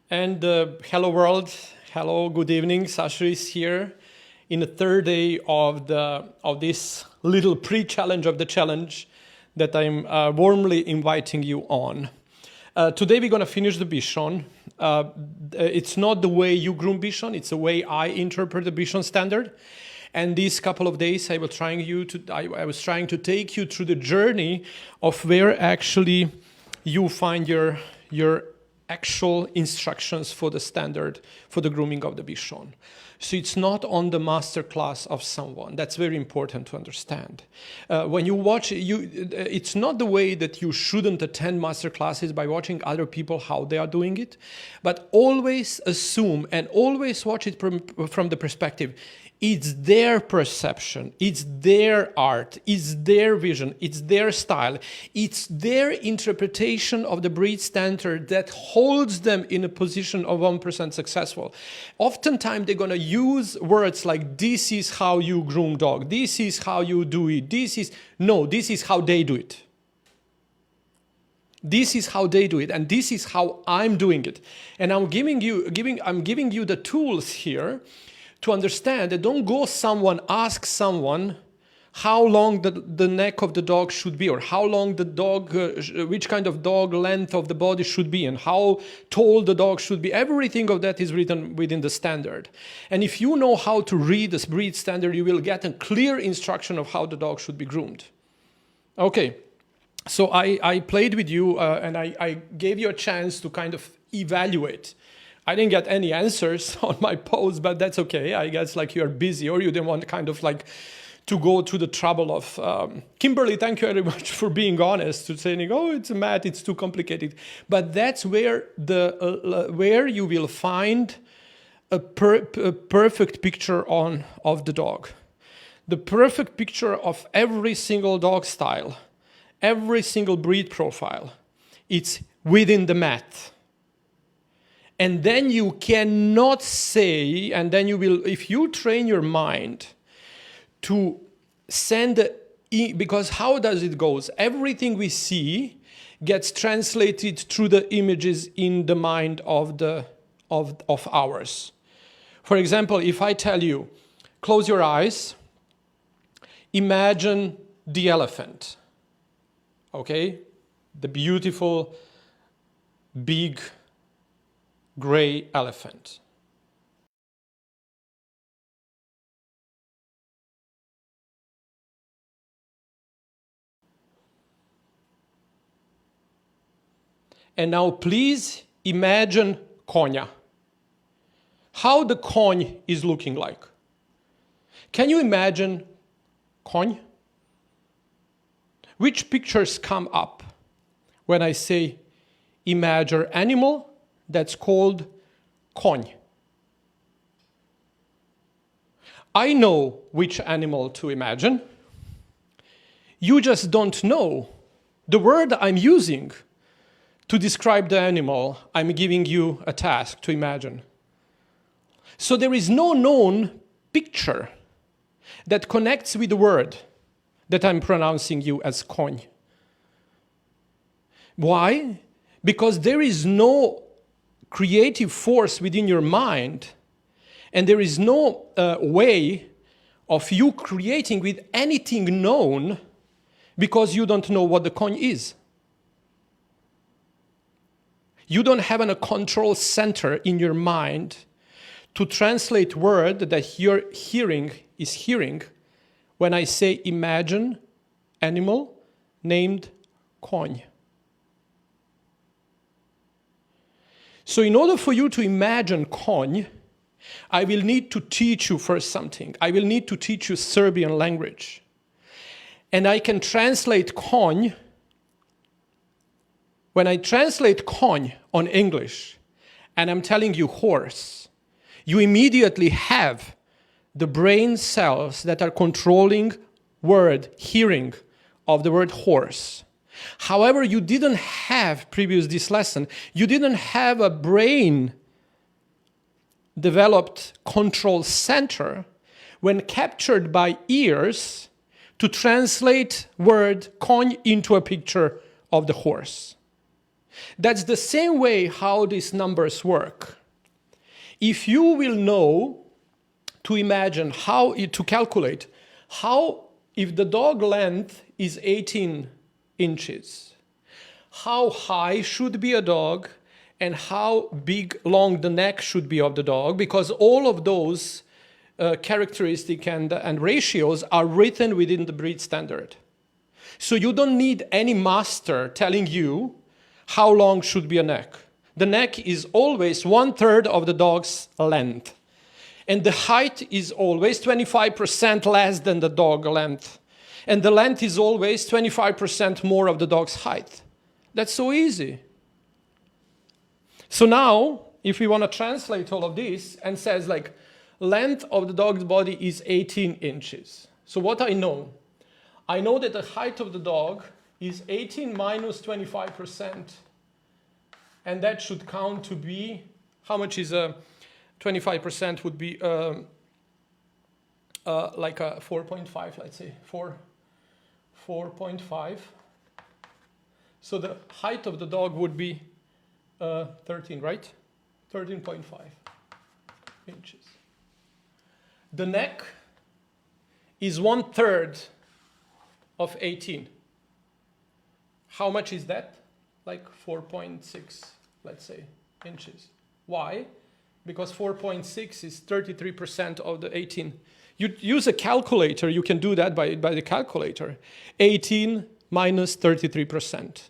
And hello world, hello, good evening. Sasha is here in the third day of this little pre-challenge of the challenge that I'm warmly inviting you on. Today we're going to finish the Bichon. It's not the way you groom Bichon, it's the way I interpret the Bichon standard. And these couple of days I was trying to take you through the journey of where actually you find your actual instructions for the standard for the grooming of the Bichon. So it's not on the master class of someone. That's very important to understand. When you watch, it's not the way that you shouldn't attend master classes by watching other people how they are doing it, but always assume and always watch it from the perspective. It's their perception, it's their art, it's their vision, it's their style, it's their interpretation of the breed standard that holds them in a position of 1% successful. Oftentimes they're going to use words like, this is how you groom dog, this is how you do it, this is how they do it. This is how they do it, and this is how I'm doing it. And I'm giving you the tools here to understand that don't go ask someone how long the neck of the dog should be, or how long the dog, which kind of dog length of the body should be, and how tall the dog should be. Everything of that is written within the standard. And if you know how to read this breed standard, you will get a clear instruction of how the dog should be groomed. Okay, so I played with you and I gave you a chance to kind of evaluate. I didn't get any answers on my post, but that's okay. I guess like you're busy or you didn't want kind of like to go to the trouble of... Kimberly, thank you very much for being honest, to saying, oh, it's a math, it's too complicated. But that's where where you will find a perfect picture of the dog. The perfect picture of every single dog style, every single breed profile. It's within the math. And then you cannot say, and then you will, if you train your mind to send, because how does it go? Everything we see gets translated through the images in the mind of ours. For example, if I tell you, close your eyes, imagine the elephant, okay? The beautiful, big, gray elephant. And now please imagine konya. How the kony is looking like. Can you imagine kony? Which pictures come up when I say imagine animal that's called kony? I know which animal to imagine. You just don't know the word I'm using to describe the animal I'm giving you a task to imagine. So there is no known picture that connects with the word that I'm pronouncing you as kony. Why? Because there is no creative force within your mind, and there is no way of you creating with anything known because you don't know what the kony is. You don't have a control center in your mind to translate word that your hearing is hearing when I say imagine animal named kony. So in order for you to imagine kony, I will need to teach you first something. I will need to teach you Serbian language. And I can translate kony. When I translate kony on English, and I'm telling you horse, you immediately have the brain cells that are controlling hearing of the word horse. However, you didn't have, previous this lesson, you didn't have a brain developed control center when captured by ears to translate word kony into a picture of the horse. That's the same way how these numbers work. If you will know to imagine how, to calculate how, if the dog length is 18 inches, how high should be a dog and how big, long the neck should be of the dog, because all of those characteristics and ratios are written within the breed standard. So you don't need any master telling you how long should be a neck. The neck is always 1/3 of the dog's length. And the height is always 25% less than the dog length. And the length is always 25% more of the dog's height. That's so easy. So now, if we want to translate all of this and says like, length of the dog's body is 18 inches. So what I know that the height of the dog is 18 minus 25%. And that should count to be, how much is 25% would be like a 4.5, let's say, 4.5. So the height of the dog would be 13, right? 13.5 inches. The neck is 1/3 of 18. How much is that? Like 4.6, let's say, inches. Why? Because 4.6 is 33% of the 18. You use a calculator, you can do that by the calculator. 18 minus 33%.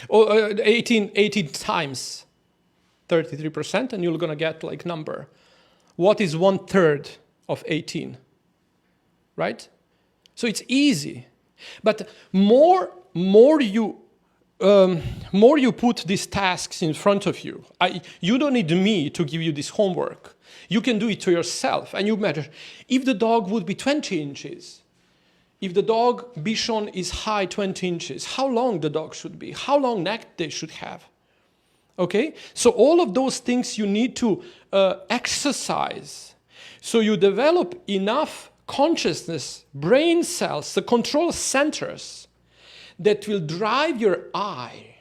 Or 18 times 33%, and you're gonna get like number. What is 1/3 of 18? Right? So it's easy. But more you put these tasks in front of you, you don't need me to give you this homework. You can do it to yourself, and you measure. If the dog would be 20 inches, if the dog Bichon is high 20 inches, how long the dog should be, how long neck they should have. Okay? So all of those things you need to exercise. So you develop enough consciousness, brain cells, the control centers that will drive your eye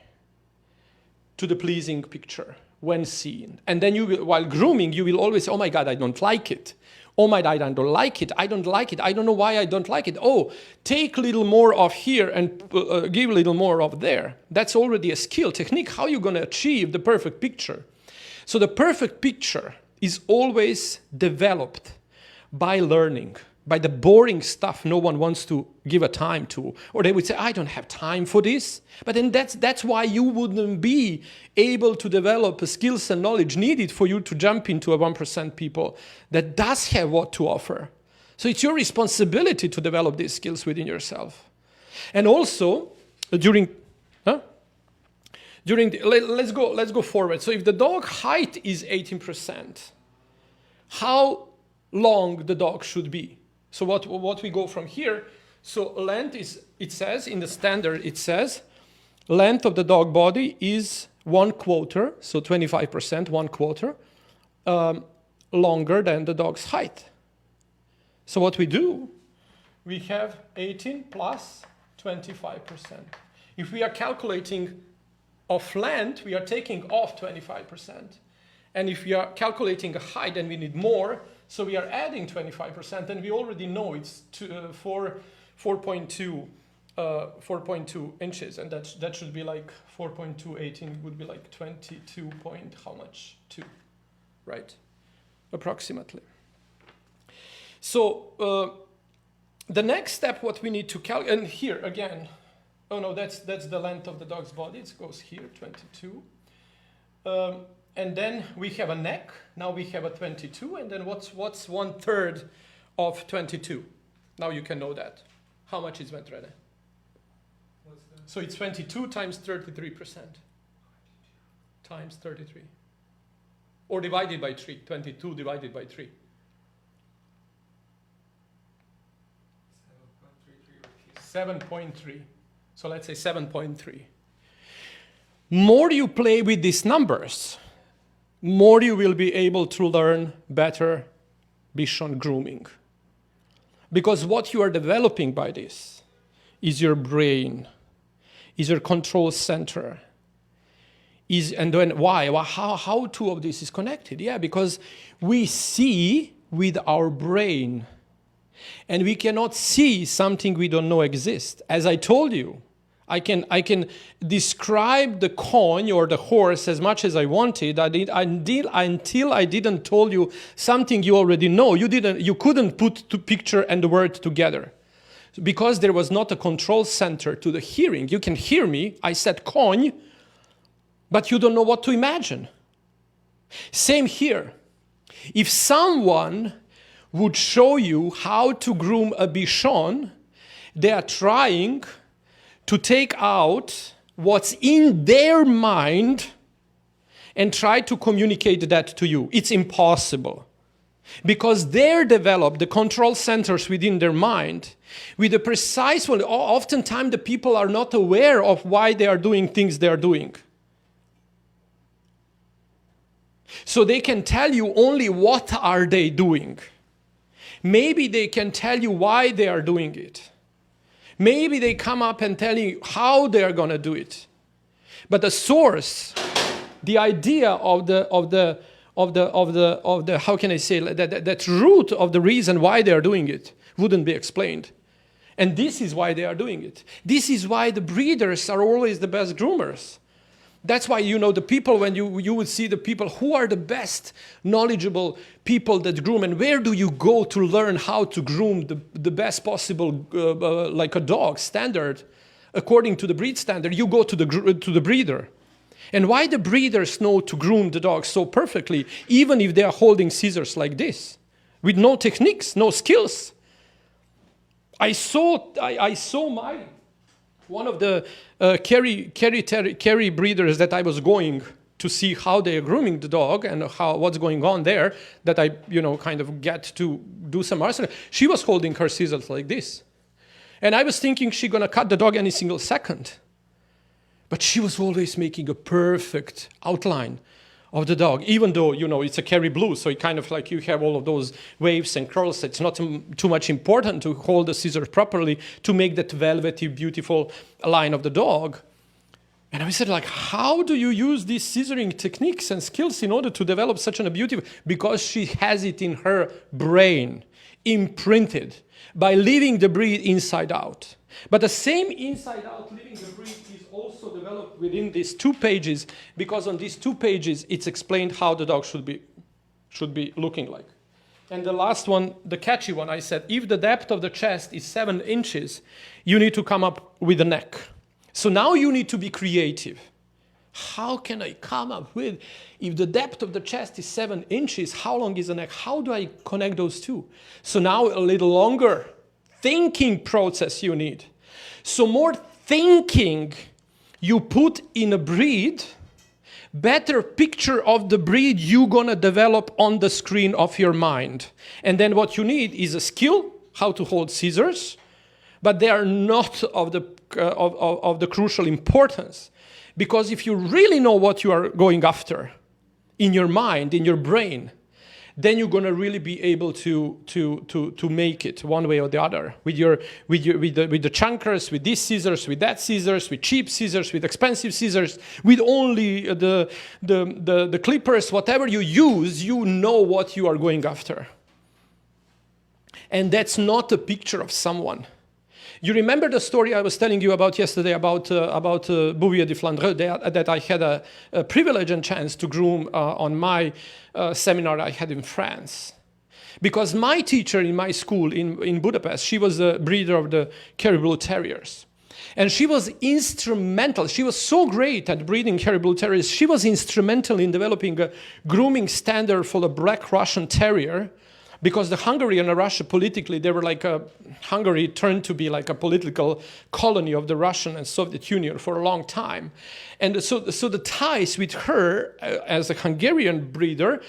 to the pleasing picture when seen. And then you will, while grooming, you will always say, oh my God, I don't like it. Oh my God, I don't like it. I don't like it. I don't know why I don't like it. Oh, take a little more of here and give a little more of there. That's already a skill, technique. How are you going to achieve the perfect picture? So the perfect picture is always developed by learning, by the boring stuff no one wants to give a time to. Or they would say, I don't have time for this. But then that's why you wouldn't be able to develop the skills and knowledge needed for you to jump into a 1% people that does have what to offer. So it's your responsibility to develop these skills within yourself. And also, let's go forward. So if the dog height is 18%, how long the dog should be? So what we go from here, so length is, it says, in the standard, it says, length of the dog body is 1/4, so 25%, 1/4, longer than the dog's height. So what we do, we have 18 plus 25%. If we are calculating of length, we are taking off 25%. And if we are calculating a height, then we need more. So we are adding 25%, and we already know it's 4.2 inches, and that should be like 4.2, 18 would be like 22 point how much? 2, right? Approximately. So the next step, what we need to calculate, and here again, oh no, that's the length of the dog's body. It goes here, 22. And then we have a neck. Now we have a 22. And then what's 1/3 of 22? Now you can know that. How much is Ventrede? So it's 22 times 33%. Times 33. Or divided by 3. 22 divided by 3. 7.3. So let's say 7.3. More you play with these numbers, more you will be able to learn better Bichon grooming. Because what you are developing by this is your brain, is your control center. And then why? Well, how two of this is connected? Yeah, because we see with our brain, and we cannot see something we don't know exists. As I told you, I can describe the coin or the horse as much as I wanted. Until I didn't tell you something you already know. You couldn't put the picture and the word together, because there was not a control center to the hearing. You can hear me. I said coin, but you don't know what to imagine. Same here. If someone would show you how to groom a Bichon, they are trying to take out what's in their mind and try to communicate that to you. It's impossible. Because they're developed, the control centers within their mind, with a precise one. Oftentimes the people are not aware of why they are doing things they are doing. So they can tell you only what are they doing. Maybe they can tell you why they are doing it. Maybe they come up and tell you how they are going to do it. But the source, the idea of the how can I say that root of the reason why they are doing it wouldn't be explained. And this is why they are doing it. This is why the breeders are always the best groomers. That's why, the people, when you would see the people who are the best knowledgeable people that groom, and where do you go to learn how to groom the best possible, like a dog standard, according to the breed standard, you go to the breeder. And why the breeders know to groom the dogs so perfectly, even if they are holding scissors like this, with no techniques, no skills. I saw one of the Kerry breeders that I was going to see how they are grooming the dog and what's going on there, that I, kind of get to do some arsenal. She was holding her scissors like this. And I was thinking she's going to cut the dog any single second. But she was always making a perfect outline of the dog, even though, it's a Kerry blue, so it kind of like you have all of those waves and curls. It's not too much important to hold the scissors properly to make that velvety, beautiful line of the dog. And I said, how do you use these scissoring techniques and skills in order to develop such a beautiful? Because she has it in her brain, imprinted, by living the breed inside out. But the same inside out living the breed is also developed within these 2 pages, because on these 2 pages it's explained how the dog should be looking like. And the last one, the catchy one, I said, if the depth of the chest is 7 inches, you need to come up with a neck. So now you need to be creative. How can I come up with, if the depth of the chest is 7 inches, how long is the neck? How do I connect those two? So now a little longer thinking process you need. So more thinking you put in a breed, better picture of the breed you're gonna develop on the screen of your mind. And then what you need is a skill, how to hold scissors, but they are not of the crucial importance. Because if you really know what you are going after in your mind, in your brain, then you're going to really be able to make it one way or the other with the chunkers, with these scissors, with that scissors, with cheap scissors, with expensive scissors, with only the clippers, whatever you use, you know what you are going after. And that's not a picture of someone. You remember the story I was telling you about yesterday about Bouvier de Flandre, that I had a privilege and chance to groom on my seminar I had in France. Because my teacher in my school in Budapest, she was a breeder of the Kerry Blue Terriers. And she was instrumental. She was so great at breeding Kerry Blue Terriers. She was instrumental in developing a grooming standard for the Black Russian Terrier. Because the Hungary and Russia politically, they were Hungary turned to be like a political colony of the Russian and Soviet Union for a long time. And so the ties with her as a Hungarian breeder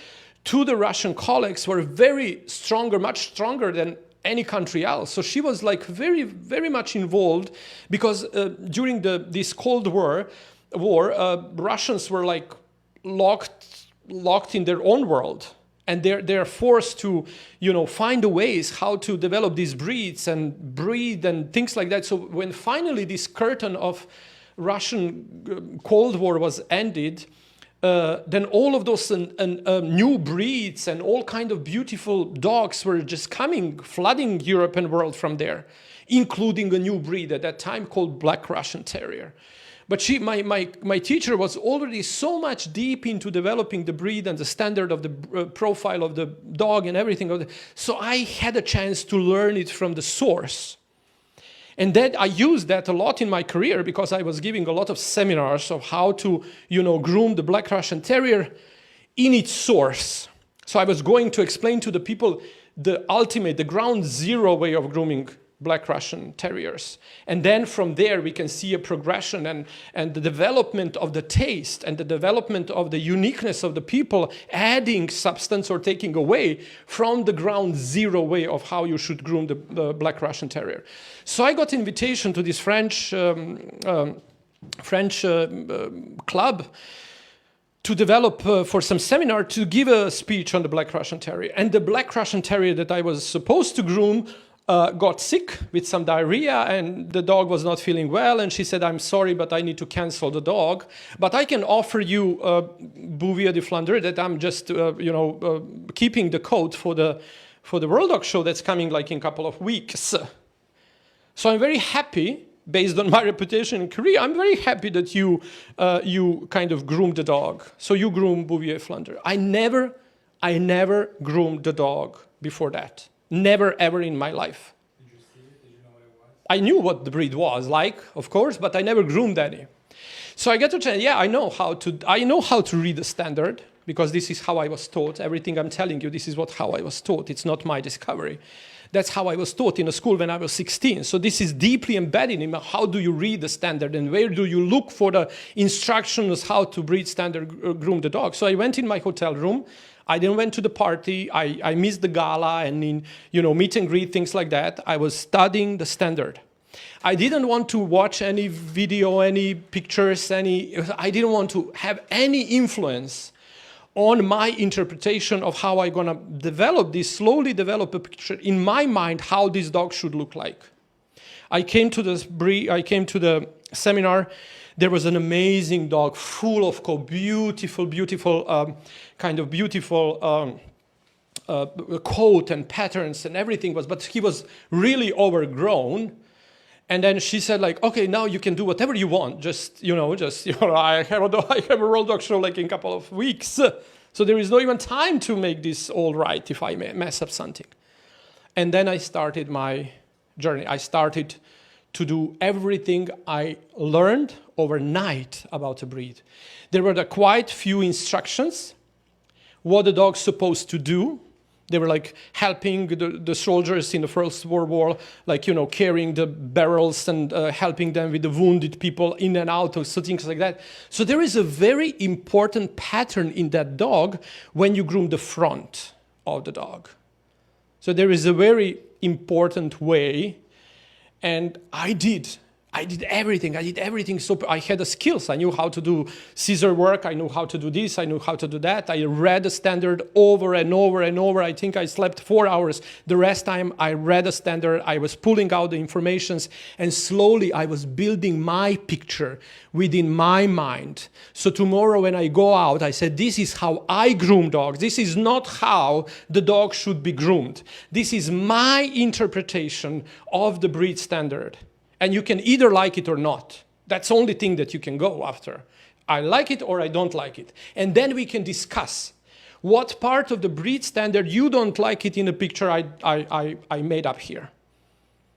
to the Russian colleagues were very stronger, much stronger than any country else. So she was very, very much involved, because during this Cold War, Russians were locked in their own world. And they're forced to, find the ways how to develop these breeds and breed and things like that. So when finally this curtain of Russian Cold War was ended, then all of those new breeds and all kind of beautiful dogs were just coming, flooding Europe and world from there, including a new breed at that time called Black Russian Terrier. But my teacher was already so much deep into developing the breed and the standard of the profile of the dog and everything. So I had a chance to learn it from the source. And that I used that a lot in my career because I was giving a lot of seminars of how to, groom the Black Russian Terrier in its source. So I was going to explain to the people the ultimate, the ground zero way of grooming Black Russian Terriers. And then from there we can see a progression and the development of the taste and the development of the uniqueness of the people adding substance or taking away from the ground zero way of how you should groom the Black Russian Terrier. So I got invitation to this French club to develop for some seminar to give a speech on the Black Russian Terrier. And the Black Russian Terrier that I was supposed to groom got sick with some diarrhea, and the dog was not feeling well, and she said, I'm sorry, but I need to cancel the dog. But I can offer you Bouvier de Flandre that I'm just, keeping the coat for the World Dog Show that's coming like in a couple of weeks. So I'm very happy, based on my reputation in Korea, I'm very happy that you kind of groomed the dog. So you groom Bouvier Flandre. I never groomed the dog before that. Never, ever in my life. Did you see it? Did you know what it was? I knew what the breed was like, of course, but I never groomed any. So I get to tell, I know how to read the standard, because this is how I was taught. Everything I'm telling you, this is how I was taught. It's not my discovery. That's how I was taught in a school when I was 16. So this is deeply embedded in me. How do you read the standard, and where do you look for the instructions how to breed standard groom the dog? So I went in my hotel room. I then went to the party. I missed the gala and in meet and greet, things like that. I was studying the standard. I didn't want to watch any video, any pictures, I didn't want to have any influence on my interpretation of how I'm gonna slowly develop a picture in my mind how this dog should look like. I came to the seminar. There was an amazing dog, full of beautiful coat and patterns and everything but he was really overgrown. And then she said, okay, now you can do whatever you want. I have a World Dog Show like in a couple of weeks. So there is no even time to make this all right if I mess up something. And then I started my journey. I started to do everything I learned overnight about a breed. There were quite few instructions, what the dog's supposed to do. They were helping the soldiers in the First World War, carrying the barrels and helping them with the wounded people in and out, so things like that. So there is a very important pattern in that dog when you groom the front of the dog. So there is a very important way. And I did everything. So I had the skills. I knew how to do scissor work. I knew how to do this. I knew how to do that. I read the standard over and over and over. I think I slept 4 hours. The rest time I read the standard. I was pulling out the informations, and slowly I was building my picture within my mind. So tomorrow when I go out, I said, this is how I groom dogs. This is not how the dog should be groomed. This is my interpretation of the breed standard. And you can either like it or not. That's the only thing that you can go after. I like it or I don't like it. And then we can discuss what part of the breed standard you don't like it in the picture I made up here.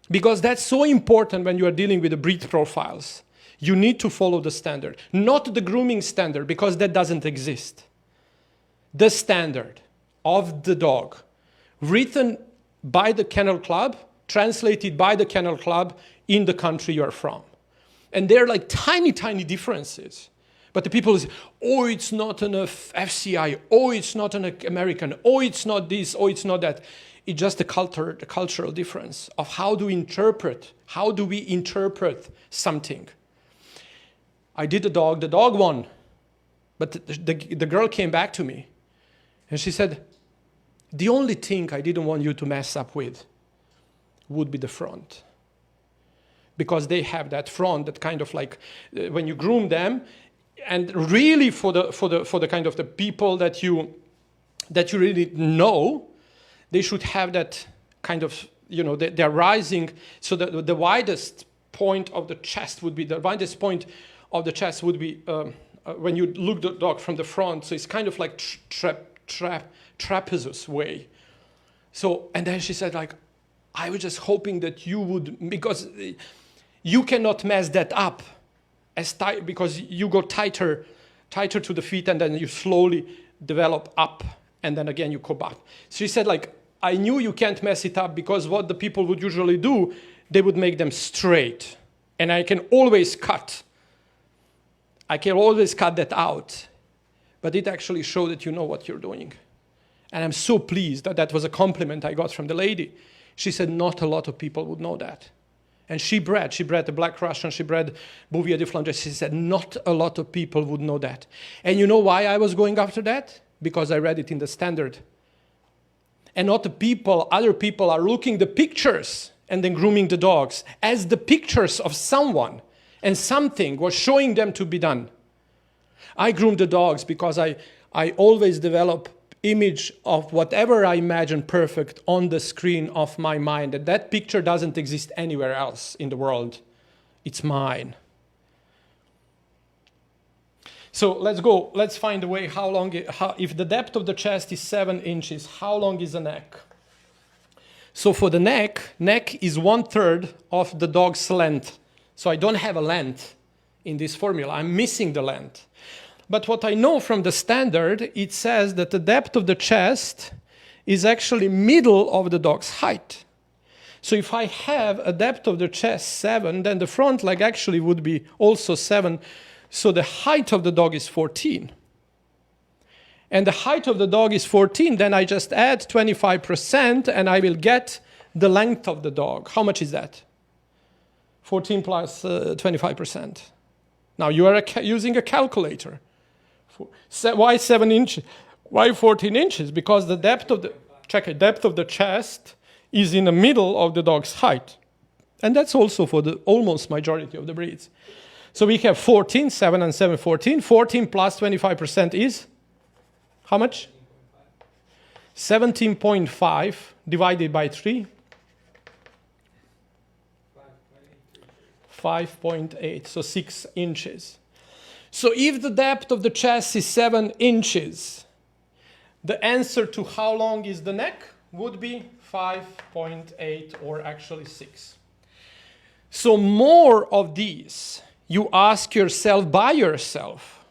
Because that's so important when you are dealing with the breed profiles. You need to follow the standard. Not the grooming standard, because that doesn't exist. The standard of the dog, written by the Kennel Club, translated by the Kennel Club in the country you're from. And they're tiny, tiny differences. But the people say, oh, it's not an FCI, oh, it's not an American, oh, it's not this, oh, it's not that. It's just the cultural difference of how do we interpret something. I did the dog won. But the girl came back to me and she said, the only thing I didn't want you to mess up with would be the front. because they have that front, that kind of like when you groom them, and really for the kind of the people that you really know, they should have that kind of, they're rising, so the widest point of the chest would be, when you look the dog from the front, so it's kind of like trapezius way. So, and then she said, like, I was just hoping that you would, because you cannot mess that up as tight, because you go tighter to the feet, and then you slowly develop up, and then again you go back. So she said, like, I knew you can't mess it up, because what the people would usually do, they would make them straight. And I can always cut. I can always cut that out. But it actually showed that you know what you're doing. And I'm so pleased that that was a compliment I got from the lady. She said not a lot of people would know that. And she bred the Black Russian, she bred Bouvier de Flandre. She said not a lot of people would know that. And you know why I was going after that? Because I read it in the standard. And not the people, other people are looking the pictures and then grooming the dogs as the pictures of someone, and something was showing them to be done. I groom the dogs because I always develop image of whatever I imagine perfect on the screen of my mind. And that picture doesn't exist anywhere else in the world. It's mine. So let's find a way if the depth of the chest is 7 inches, how long is the neck? So for the neck is 1/3 of the dog's length. So I don't have a length in this formula. I'm missing the length. But what I know from the standard, it says that the depth of the chest is actually middle of the dog's height. So if I have a depth of the chest 7, then the front leg actually would be also 7. So the height of the dog is 14. And the height of the dog is 14, then I just add 25% and I will get the length of the dog. How much is that? 14 plus 25%. Now you are using a calculator. Why 7 inches? Why 14 inches? Because the depth of the chest is in the middle of the dog's height. And that's also for the almost majority of the breeds. So we have 14, 7 and 7, 14. 14 plus 25% is how much? 17.5 divided by 3. 5.8, so 6 inches. So if the depth of the chest is 7 inches, the answer to how long is the neck would be 5.8 or actually 6. So more of these you ask yourself by yourself,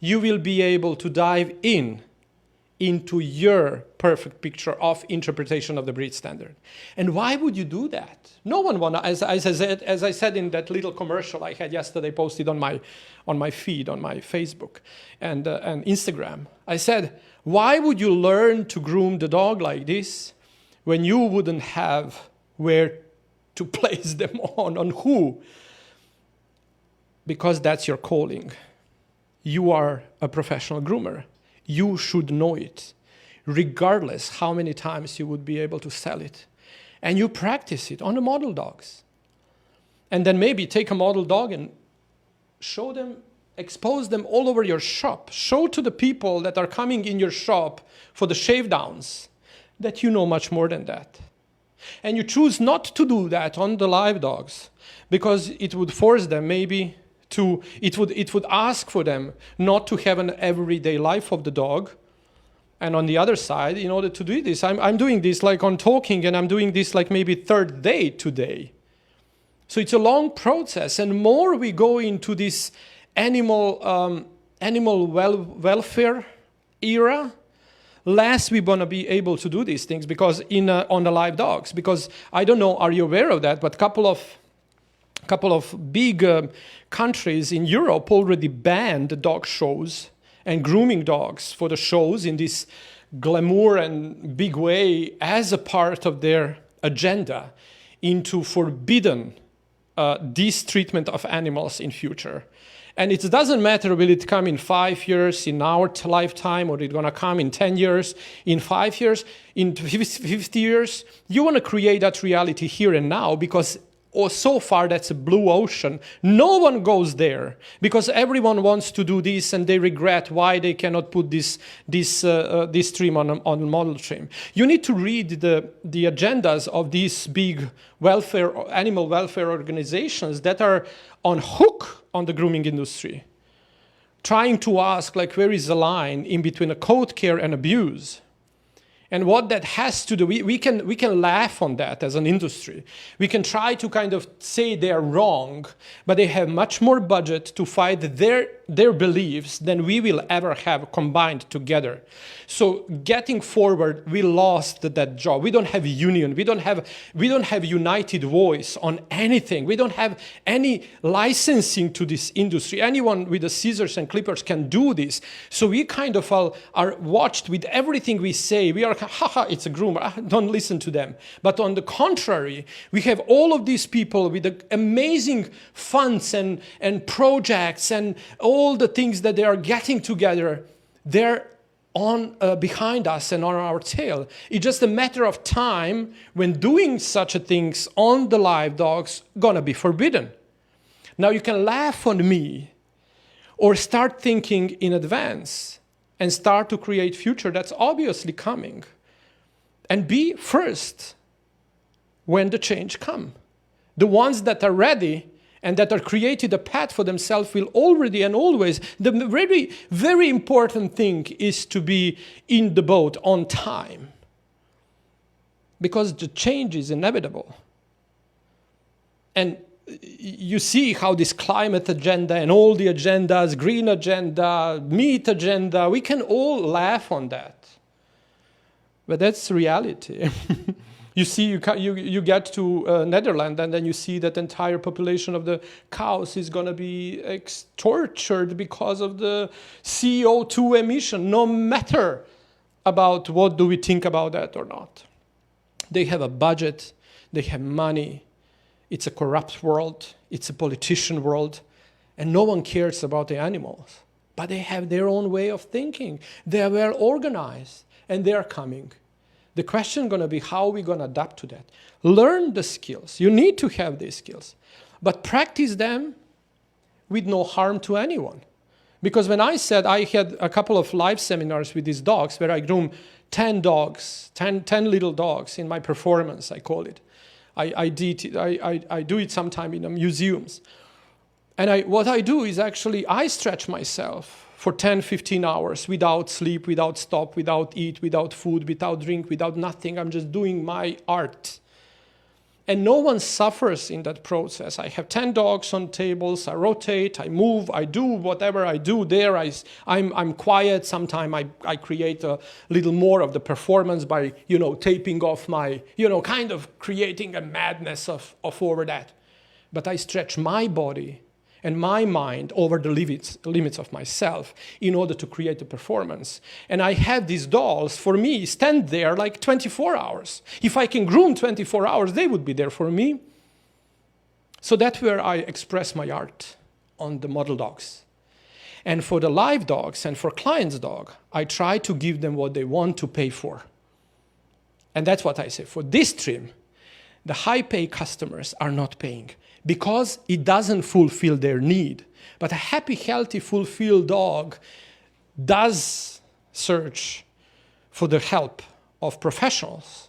you will be able to dive into your perfect picture of interpretation of the breed standard. And why would you do that? No one wanna, as I said in that little commercial I had yesterday posted on my feed, on my Facebook and Instagram. I said, why would you learn to groom the dog like this when you wouldn't have where to place them on who? Because that's your calling. You are a professional groomer. You should know it, regardless how many times you would be able to sell it. And you practice it on the model dogs. And then maybe take a model dog and show them, expose them all over your shop. Show to the people that are coming in your shop for the shave downs that you know much more than that. And you choose not to do that on the live dogs because it would force them maybe it would ask for them not to have an everyday life of the dog. And on the other side, in order to do this, I'm doing this like on talking, and I'm doing this like maybe third day today. So it's a long process, and more we go into this animal welfare era, less we're gonna be able to do these things because on the live dogs. Because I don't know, are you aware of that? But couple of big countries in Europe already banned dog shows and grooming dogs for the shows in this glamour and big way as a part of their agenda into forbidden this treatment of animals in future. And it doesn't matter will it come in 5 years, in our lifetime, or it's gonna come in 10 years, in 5 years, in 50 years. You wanna create that reality here and now because or so far that's a blue ocean. No one goes there because everyone wants to do this and they regret why they cannot put this stream on model stream. You need to read the agendas of these big animal welfare organizations that are on hook on the grooming industry, trying to ask like where is the line in between a coat care and abuse. And what that has to do, we can laugh on that as an industry. We can try to kind of say they're wrong, but they have much more budget to fight their beliefs than we will ever have combined together. So getting forward, we lost that job. We don't have union. We don't have united voice on anything. We don't have any licensing to this industry. Anyone with the scissors and clippers can do this. So we kind of are watched with everything we say. We are, haha, it's a groomer. Don't listen to them. But on the contrary, we have all of these people with the amazing funds and projects and all the things that they are getting together. They're on behind us and on our tail. It's just a matter of time when doing such a things on the live dogs gonna be forbidden. Now you can laugh on me or start thinking in advance and start to create future that's obviously coming. And be first when the change come. The ones that are ready and that are created a path for themselves will already and always. The very, very important thing is to be in the boat on time. Because the change is inevitable. And you see how this climate agenda and all the agendas, green agenda, meat agenda, we can all laugh on that. But that's reality. You see, you get to Netherlands and then you see that the entire population of the cows is going to be tortured because of the CO2 emission, no matter about what do we think about that or not. They have a budget, they have money, it's a corrupt world, it's a politician world, and no one cares about the animals. But they have their own way of thinking. They are well organized, and they are coming. The question is going to be how are we going to adapt to that? Learn the skills. You need to have these skills. But practice them with no harm to anyone. Because when I said I had a couple of live seminars with these dogs where I groom 10 dogs, 10 little dogs in my performance, I call it. I do it sometime in the museums. And what I do is actually I stretch myself for 10, 15 hours without sleep, without stop, without eat, without food, without drink, without nothing. I'm just doing my art. And no one suffers in that process. I have 10 dogs on tables, I rotate, I move, I do whatever I do there. I'm quiet. Sometimes I create a little more of the performance by, taping off my, kind of creating a madness of over that. But I stretch my body and my mind over the limits of myself in order to create a performance. And I have these dolls, for me, stand there like 24 hours. If I can groom 24 hours, they would be there for me. So that's where I express my art on the model dogs. And for the live dogs and for clients' dog, I try to give them what they want to pay for. And that's what I say. For this trim, the high-pay customers are not paying, because it doesn't fulfill their need. But a happy, healthy, fulfilled dog does search for the help of professionals.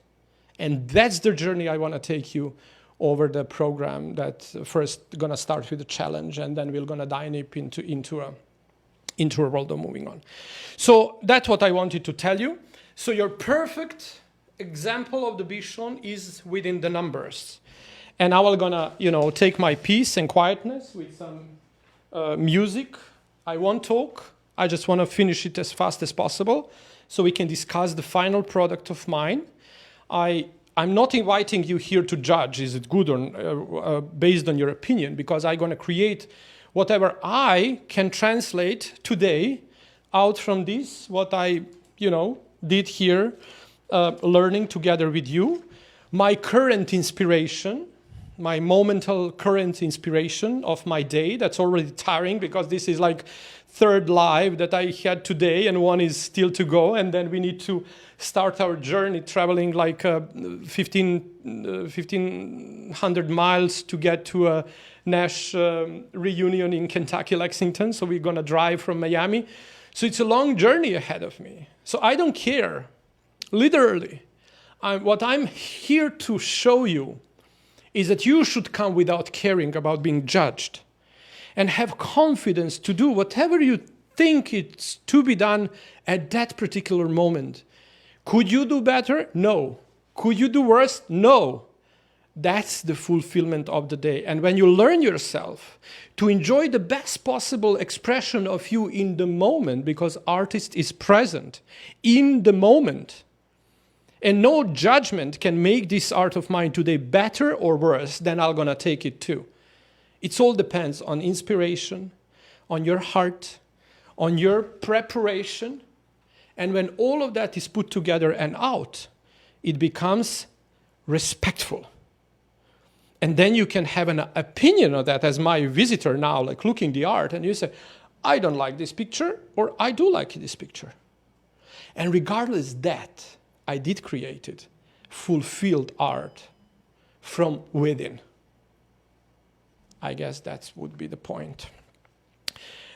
And that's the journey I want to take you over the program that first going to start with a challenge, and then we're going to dive into a world of moving on. So that's what I wanted to tell you. So your perfect example of the Bichon is within the numbers. And now I'm gonna, take my peace and quietness with some music. I won't talk. I just want to finish it as fast as possible so we can discuss the final product of mine. I'm not inviting you here to judge, is it good or based on your opinion, because I'm going to create whatever I can translate today out from this, what I, did here, learning together with you. My current inspiration my momental current inspiration of my day. That's already tiring because this is like third live that I had today and one is still to go. And then we need to start our journey traveling like 1,500 miles to get to a Nash reunion in Kentucky, Lexington. So we're going to drive from Miami. So it's a long journey ahead of me. So I don't care, literally. What I'm here to show you is that you should come without caring about being judged and have confidence to do whatever you think it's to be done at that particular moment. Could you do better? No. Could you do worse? No. That's the fulfillment of the day. And when you learn yourself to enjoy the best possible expression of you in the moment, because artist is present in the moment, and no judgment can make this art of mine today better or worse than I'm gonna take it to. It all depends on inspiration, on your heart, on your preparation. And when all of that is put together and out, it becomes respectful. And then you can have an opinion of that as my visitor now, like looking the art, and you say, I don't like this picture, or I do like this picture. And regardless that, I did create it, fulfilled art from within. I guess that would be the point.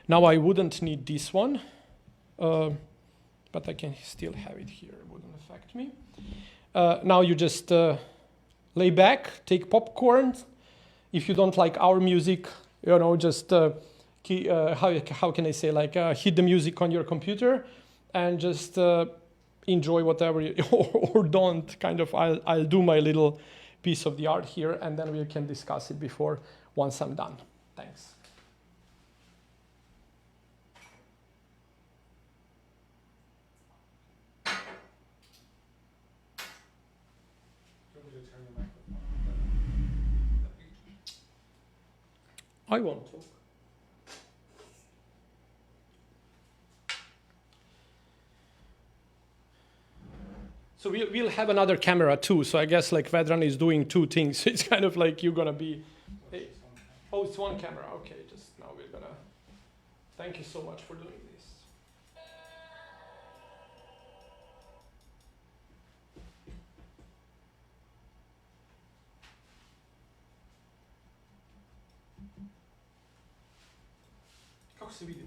Now I wouldn't need this one, but I can still have it here. It wouldn't affect me. Now you just lay back, take popcorn. If you don't like our music, just how can I say, like hit the music on your computer and just enjoy whatever you, or don't. Kind of, I'll do my little piece of the art here, and then we can discuss it once I'm done. Thanks. I won't talk. So we'll have another camera too. So I guess like Vedran is doing two things. It's kind of like you're gonna be. Hey, oh, it's one camera. Okay, just now we're gonna. Thank you so much for doing this. Kako se vidi?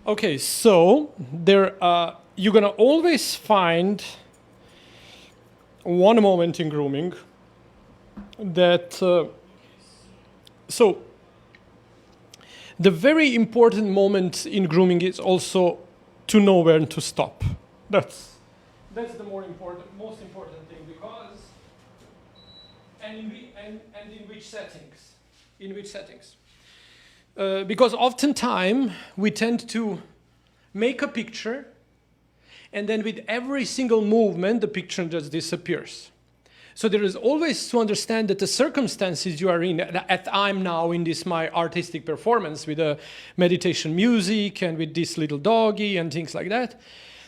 Okay, so there, you're gonna always find one moment in grooming that. So the very important moment in grooming is also to know when to stop. That's the most important thing because, and in which settings, because oftentimes we tend to make a picture, and then with every single movement, the picture just disappears. So there is always to understand that the circumstances you are in, at I'm now in this my artistic performance with the meditation music and with this little doggy and things like that.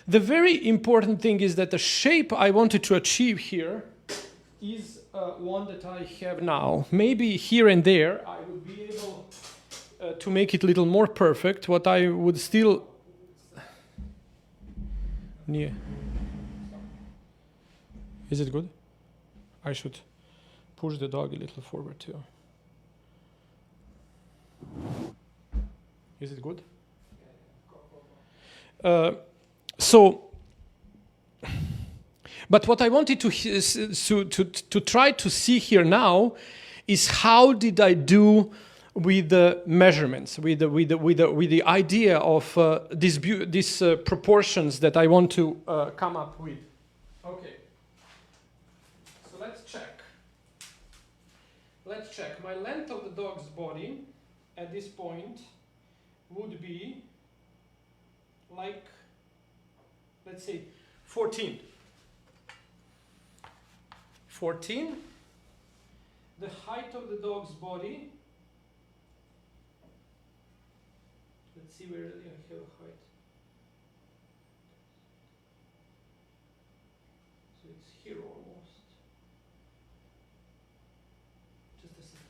The very important thing is that the shape I wanted to achieve here is one that I have now. Maybe here and there I would be able to make it a little more perfect. What I would still... Yeah. Is it good? I should push the dog a little forward too. Is it good? But what I wanted to try to see here now is how did I do with the measurements, with the idea of these proportions that I want to come up with. Okay. So let's check. My length of the dog's body at this point would be like, let's say, 14. 14. The height of the dog's body. Let's see where I have a height. So it's here almost. Just a second.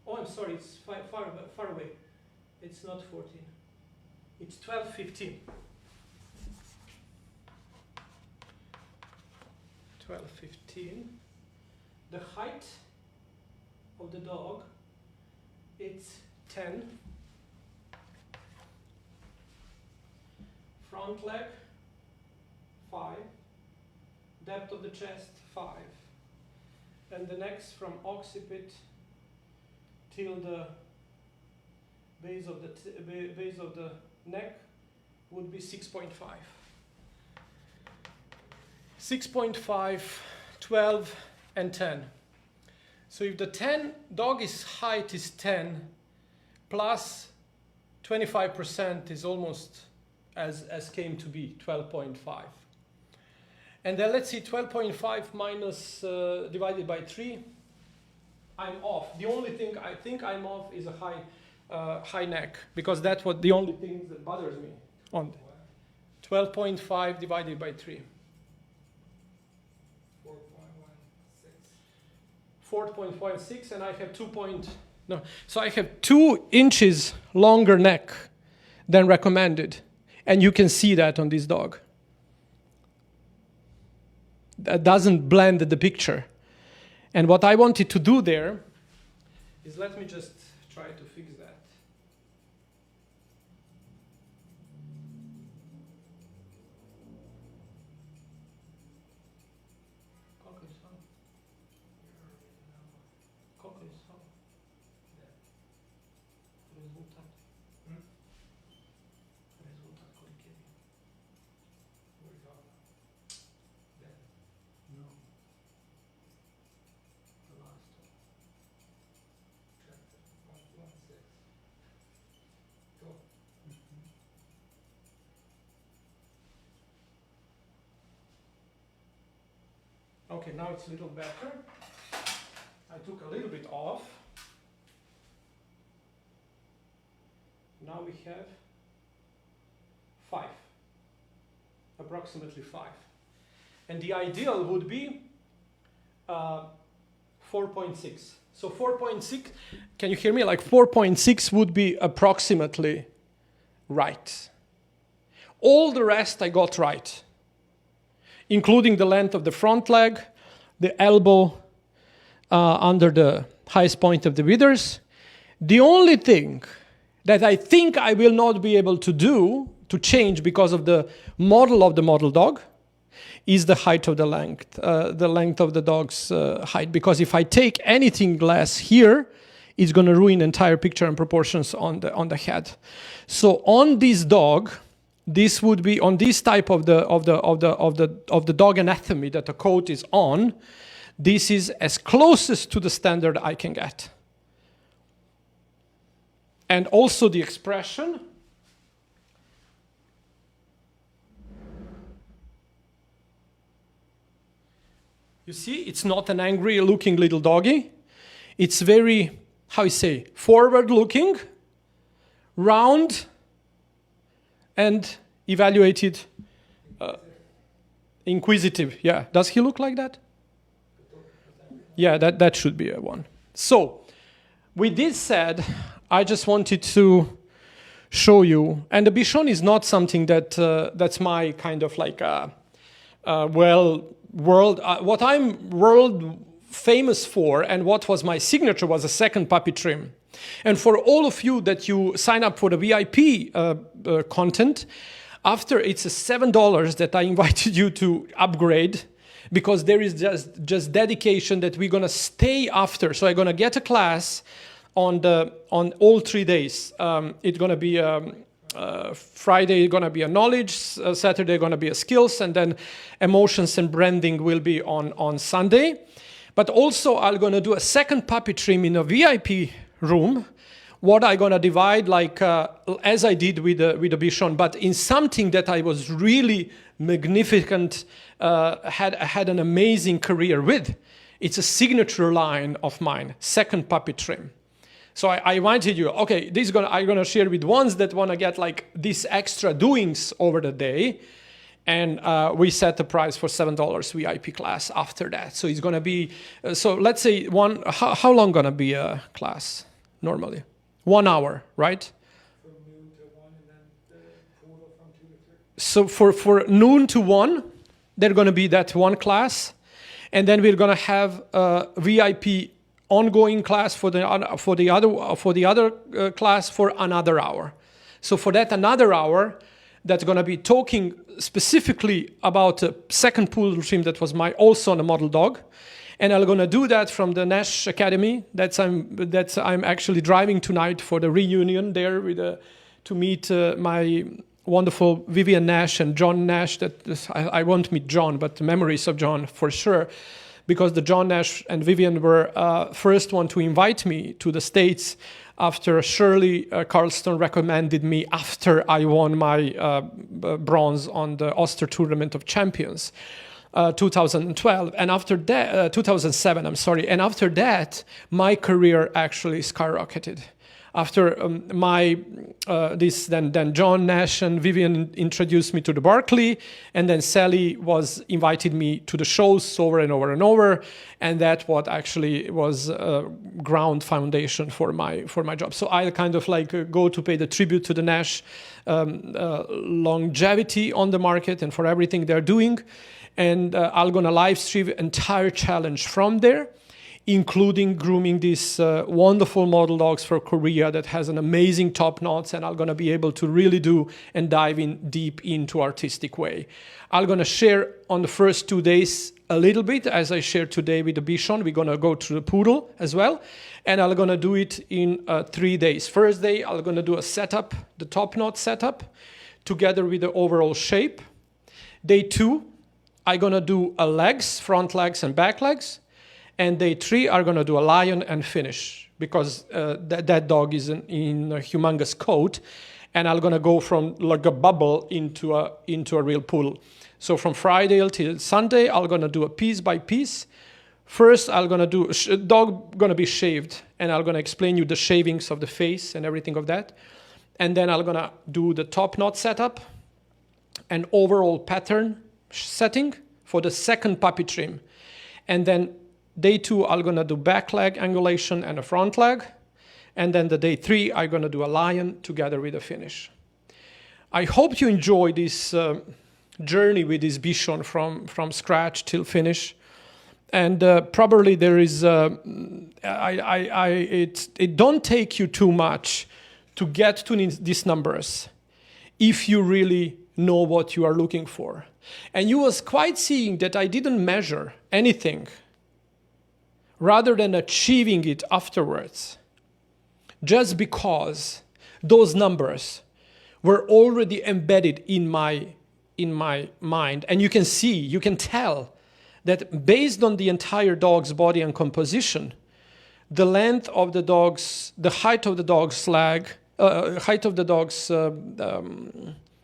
Oh, I'm sorry, it's far away. It's not 14. It's 12, 15. 12, 15. The height of the dog, it's 10. Front leg, 5. Depth of the chest, 5. And the next from occiput till the base of the neck would be 6.5. 6.5, 12, and 10. So if the dog's height is 10, plus 25% is almost as came to be, 12.5. And then let's see, 12.5 minus divided by 3, I'm off. The only thing I think I'm off is a high neck, because that's what the only thing that bothers me. On 12.5 divided by 3. 4.16, and I have so I have 2 inches longer neck than recommended, and you can see that on this dog. That doesn't blend the picture. And what I wanted to do there is, let me just try to fix that. Okay, now it's a little better. I took a little bit off. Now we have 5, approximately 5. And the ideal would be 4.6. So 4.6, can you hear me? Like 4.6 would be approximately right. All the rest I got right, including the length of the front leg, the elbow under the highest point of the withers, The only thing that I think I will not be able to do, to change because of the model dog, is the height of the length of the dog's height. Because if I take anything less here, it's going to ruin entire picture and proportions on the head. So on this dog, this would be on this type of the dog anatomy that the coat is on. This is as closest to the standard I can get. And also the expression. You see, it's not an angry looking little doggy. It's very, how you say, forward looking, round, and evaluated, inquisitive. Yeah, does he look like that? Yeah, that should be a one. So, with this said, I just wanted to show you, and the Bichon is not something that's my kind of like what I'm world famous for, and what was my signature was a second puppy trim. And for all of you that you sign up for the VIP content, after it's $7 that I invited you to upgrade, because there is just dedication that we're gonna stay after. So I'm gonna get a class on all 3 days. It's gonna be Friday gonna be a knowledge, Saturday gonna be a skills, and then emotions and branding will be on Sunday. But also I'm gonna do a second puppy trim in a VIP room. What I'm gonna divide like as I did with the Bichon, but in something that I was really magnificent, had an amazing career with. It's a signature line of mine, second puppy trim. So I wanted you, okay, I'm gonna share with ones that wanna get like these extra doings over the day, and we set the price for $7 VIP class after that. So it's gonna be, so let's say how long gonna be a class normally? 1 hour, right? From noon to 1, and then the total from 2 to 3. So for noon to 1, they're gonna be that one class, and then we're gonna have a VIP ongoing class for the other class for another hour. So for that another hour, that's going to be talking specifically about a second poodle trim that was also on a model dog, and I'm going to do that from the Nash Academy. I'm actually driving tonight for the reunion there to meet my wonderful Vivian Nash and John Nash. I won't meet John, but the memories of John for sure. Because the John Nash and Vivian were first one to invite me to the States after Shirley Carlston recommended me after I won my bronze on the Oster Tournament of Champions, 2012. And after that, 2007, I'm sorry. And after that, my career actually skyrocketed. After then John Nash and Vivian introduced me to the Barclay, and then Sally invited me to the shows over and over and over, and that what actually was ground foundation for my job. So I kind of like go to pay the tribute to the Nash longevity on the market and for everything they're doing, and I'm gonna live stream entire challenge from there, including grooming these wonderful model dogs for Korea that has an amazing top knots, and I'm gonna be able to really do and dive in deep into artistic way. I'm gonna share on the first 2 days a little bit, as I shared today with the Bichon. We're gonna go to the poodle as well, and I'm gonna do it in 3 days. First day, I'm gonna do a setup, the top knot setup, together with the overall shape. Day 2, I'm gonna do a legs, front legs and back legs. And day 3 are gonna do a lion and finish, because that dog is in a humongous coat, and I'm gonna go from like a bubble into a real poodle. So from Friday till Sunday, I'm gonna do a piece by piece. First, I'm gonna do dog gonna be shaved, and I'm gonna explain you the shavings of the face and everything of that. And then I'm gonna do the top knot setup and overall pattern setting for the second puppy trim, and then day 2, I'm gonna do back leg angulation and a front leg. And then the day 3, I'm gonna do a lion together with a finish. I hope you enjoy this journey with this Bichon from scratch till finish. And probably there is, it don't take you too much to get to these numbers if you really know what you are looking for. And you was quite seeing that I didn't measure anything rather than achieving it afterwards, just because those numbers were already embedded in my mind. And you can see, you can tell that based on the entire dog's body and composition, the length of the dog's, the height of the dog's leg, height of the dog's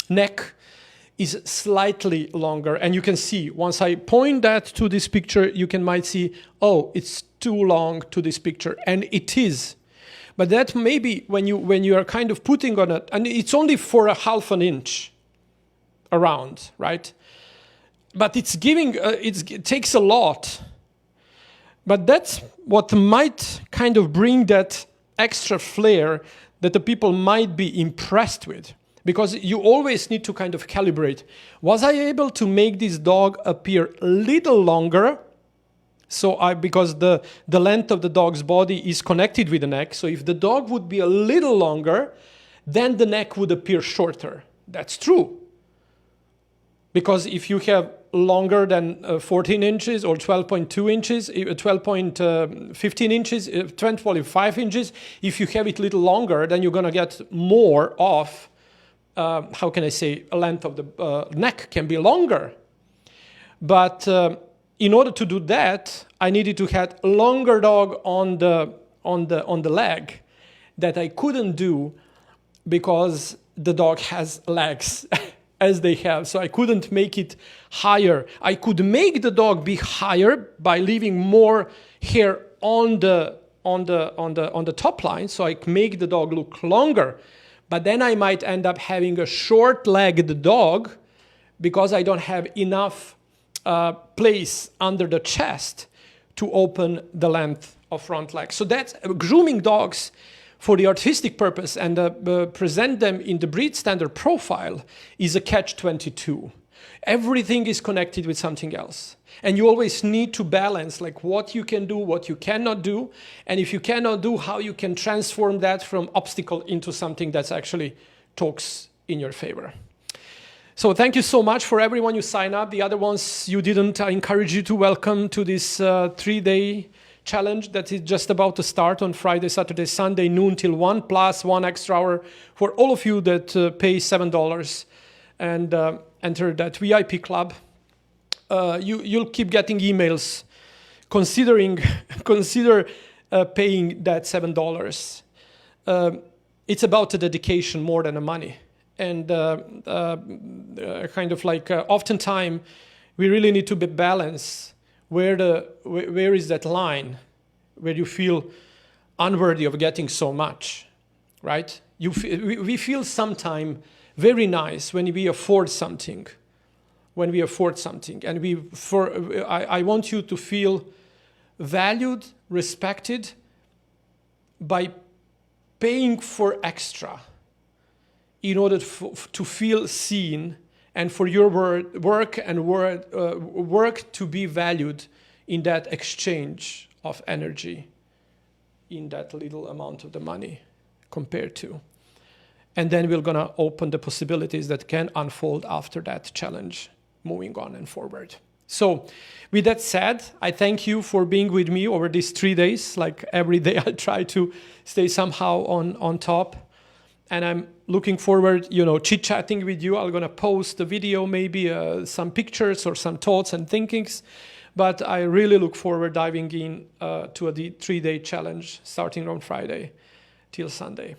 neck is slightly longer. And you can see, once I point that to this picture, you might see, oh, it's too long to this picture. And it is. But that maybe when you are kind of putting on it, and it's only for a half an inch around, right? But it's giving, it takes a lot. But that's what might kind of bring that extra flair that the people might be impressed with. Because you always need to kind of calibrate. Was I able to make this dog appear a little longer? Because the length of the dog's body is connected with the neck. So if the dog would be a little longer, then the neck would appear shorter. That's true. Because if you have longer than 14 inches or 12.2 inches, 12.15 inches, 12.5 inches, if you have it a little longer, then you're going to get more of, how can I say, a length of the neck can be longer. But in order to do that, I needed to have a longer dog on the leg that I couldn't do because the dog has legs as they have. So I couldn't make it higher. I could make the dog be higher by leaving more hair on the top line, so I make the dog look longer. But then I might end up having a short-legged dog because I don't have enough place under the chest to open the length of front leg. So that's grooming dogs for the artistic purpose and present them in the breed standard profile is a catch-22. Everything is connected with something else. And you always need to balance like what you can do, what you cannot do. And if you cannot do, how you can transform that from obstacle into something that's actually talks in your favor. So thank you so much for everyone you sign up. The other ones you didn't, I encourage you to welcome to this 3-day challenge that is just about to start on Friday, Saturday, Sunday, noon till 1, plus 1 extra hour for all of you that pay $7 and enter that VIP club. You'll keep getting emails. Consider paying that $7. It's about the dedication more than the money. And kind of like oftentimes we really need to be balanced. Where is that line where you feel unworthy of getting so much, right? We feel sometimes very nice when we afford something. And I want you to feel valued, respected by paying for extra in order to feel seen and for your work to be valued in that exchange of energy, in that little amount of the money compared to. And then we're going to open the possibilities that can unfold after that challenge, moving on and forward. So with that said, I thank you for being with me over these 3 days. Like every day I try to stay somehow on top. And I'm looking forward, chit-chatting with you. I'm going to post a video, maybe some pictures or some thoughts and thinkings. But I really look forward diving in to a 3-day challenge starting on Friday till Sunday.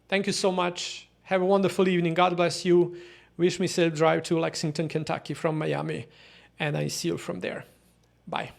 Thank you so much. Have a wonderful evening. God bless you. Wish me safe drive to Lexington, Kentucky from Miami. And I see you from there. Bye.